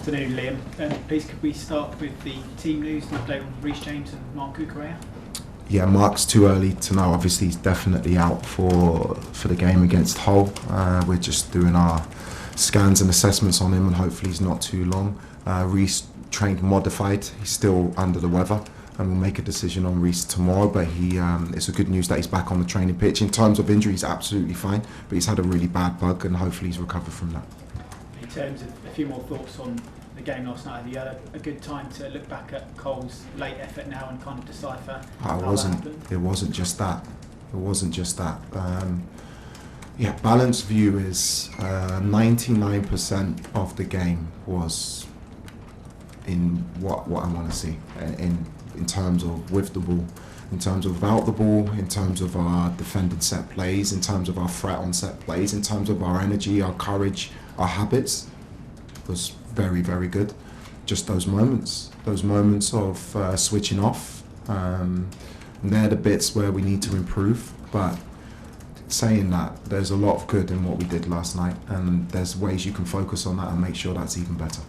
Afternoon, Liam. Please could we start with the team news, an update on Reece James and Mark Cucurella? Yeah, Mark's too early to know. Obviously, he's definitely out for the game against Hull. We're just doing our scans and assessments on him, and hopefully he's not too long. Reece trained modified. He's still under the weather, and we'll make a decision on Reece tomorrow. But it's a good news that he's back on the training pitch. In terms of injury, he's absolutely fine, but he's had a really bad bug, and hopefully he's recovered from that. In terms of a few more thoughts on the game last night, have you had a good time to look back at Cole's late effort now and kind of decipher how that happened? It wasn't just that. Balanced view is 99% of the game was in what I want to see in terms of with the ball, in terms of without the ball, in terms of our defending set plays, in terms of our threat on set plays, in terms of our energy, our courage, our habits, was very, very good. Just those moments of switching off, they're the bits where we need to improve. But saying that, there's a lot of good in what we did last night, and there's ways you can focus on that and make sure that's even better.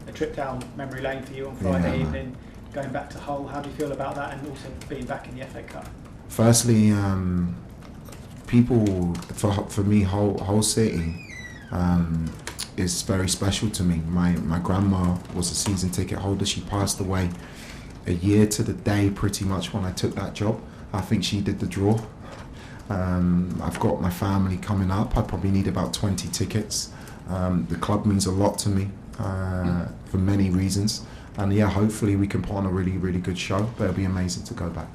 A trip down memory lane for you on Friday evening, going back to Hull. How do you feel about that, and also being back in the FA Cup? Firstly, people, for me, Hull City is very special to me. My grandma was a season ticket holder. She passed away a year to the day pretty much when I took that job. I think she did the draw. I've got my family coming up. I probably need about 20 tickets. The club means a lot to me for many reasons. And yeah, hopefully we can put on a really, really good show. But it'll be amazing to go back.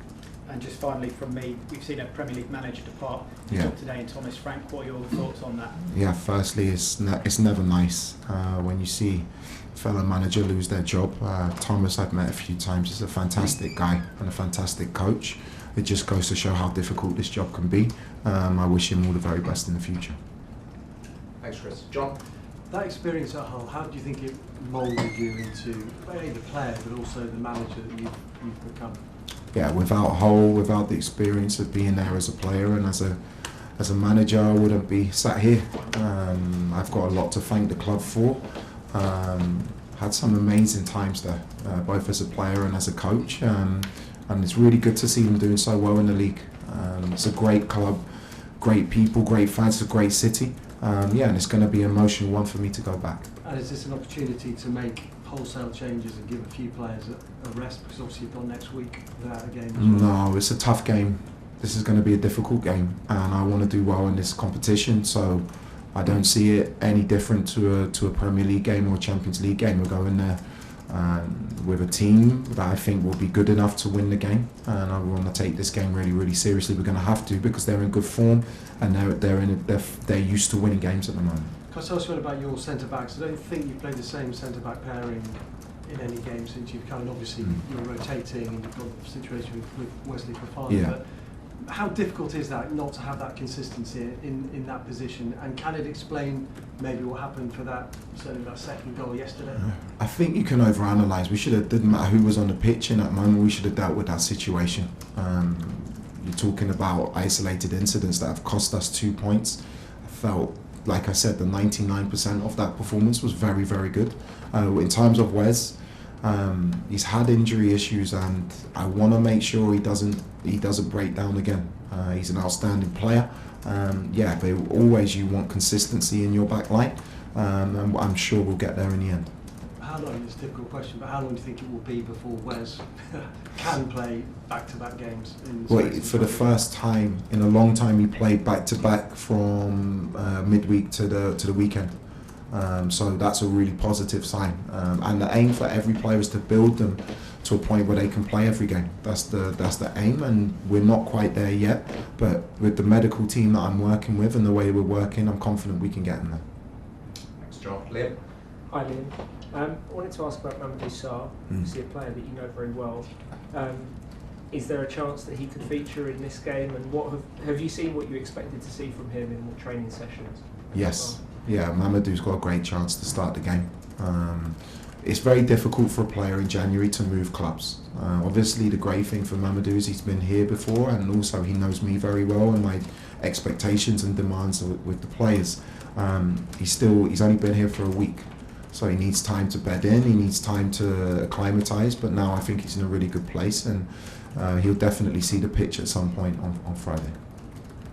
And just finally from me, we've seen a Premier League manager depart today in Thomas Frank. What are your thoughts on that? Yeah, firstly, it's never nice when you see a fellow manager lose their job. Thomas, I've met a few times. He's a fantastic guy and a fantastic coach. It just goes to show how difficult this job can be. I wish him all the very best in the future. Thanks, Chris. John? That experience at Hull, how do you think it moulded you into the player, but also the manager that you've become? Yeah, without Hull, without the experience of being there as a player and as a manager, I wouldn't be sat here. I've got a lot to thank the club for. Had some amazing times there, both as a player and as a coach. And it's really good to see them doing so well in the league. It's a great club, great people, great fans, it's a great city. And it's going to be an emotional one for me to go back. And is this an opportunity to make wholesale changes and give a few players a rest? Because obviously you've got next week without a game as well. No, it's a tough game. This is going to be a difficult game, and I want to do well in this competition. So I don't see it any different to a Premier League game or a Champions League game. We're going there with a team that I think will be good enough to win the game, and I want to take this game really, really seriously. We're going to have to, because they're in good form and they're used to winning games at the moment. Can I tell us about your centre backs? I don't think you've played the same centre back pairing in any game since you've come in. Obviously you're rotating and you've got the situation with Wesley Fofana. Yeah. But how difficult is that not to have that consistency in that position? And can it explain maybe what happened for certainly that second goal yesterday? I think you can overanalyse. Didn't matter who was on the pitch in that moment, we should have dealt with that situation. You're talking about isolated incidents that have cost us 2 points. I felt, like I said, the 99% of that performance was very, very good. In terms of Wes, he's had injury issues, and I want to make sure he doesn't break down again. He's an outstanding player. But always you want consistency in your back line, and I'm sure we'll get there in the end. How long, it's a difficult question, but how long do you think it will be before Wes can play back-to-back games? For the first time in a long time, he played back-to-back from midweek to the weekend. So that's a really positive sign. And the aim for every player is to build them to a point where they can play every game. That's the aim, and we're not quite there yet. But with the medical team that I'm working with and the way we're working, I'm confident we can get in there. Thanks, John. Liam? Hi, Liam. I wanted to ask about Mamadou Sarr, obviously a player that you know very well. Is there a chance that he could feature in this game, and what have you seen what you expected to see from him in the training sessions? Yes. Yeah, Mamadou's got a great chance to start the game. It's very difficult for a player in January to move clubs. Obviously, the great thing for Mamadou is he's been here before, and also he knows me very well and my expectations and demands with the players. He's only been here for a week, So he needs time to bed in, he needs time to acclimatise, but now I think he's in a really good place, and he'll definitely see the pitch at some point on Friday.